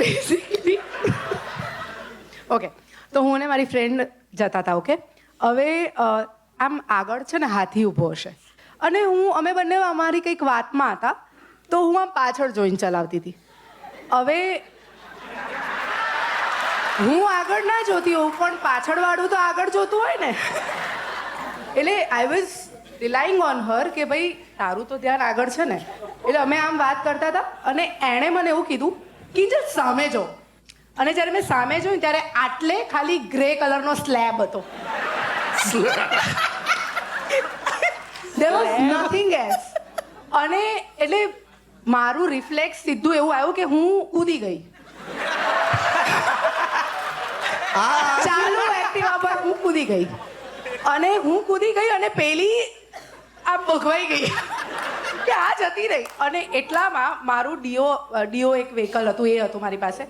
Basically okay, તો હું ને મારી ફ્રેન્ડ જતા હતા. ઓકે, હવે આમ આગળ છે ને હાથી ઊભો હશે અને અમે બંને અમારી કંઈક વાતમાં હતા, તો હું આમ પાછળ જોઈને ચલાવતી હતી. હવે હું આગળ ના જોતી હોઉં, પણ પાછળવાળું તો આગળ જોતું હોય ને. એટલે આઈ વોઝ રિલાઇંગ ઓન હર કે ભાઈ તારું તો ધ્યાન આગળ છે ને. એટલે અમે આમ વાત કરતા હતા અને એણે મને એવું કીધું કે જસ્ટ સામે જો. અને જ્યારે મેં સામે જોયું ત્યારે આટલે ખાલી ગ્રે કલરનો સ્લેબ હતો. There was nothing else. અને એટલે મારું રિફ્લેક્સ સીધું એવું આવ્યું કે હું કૂદી ગઈ. ચાલુ એક્ટિવા પર હું કૂદી ગઈ અને પેલી આ ભગવાઈ ગઈ કે આ જતી રહી. અને એટલામાં મારું ડીઓ એક વ્હીકલ હતું, એ હતું મારી પાસે.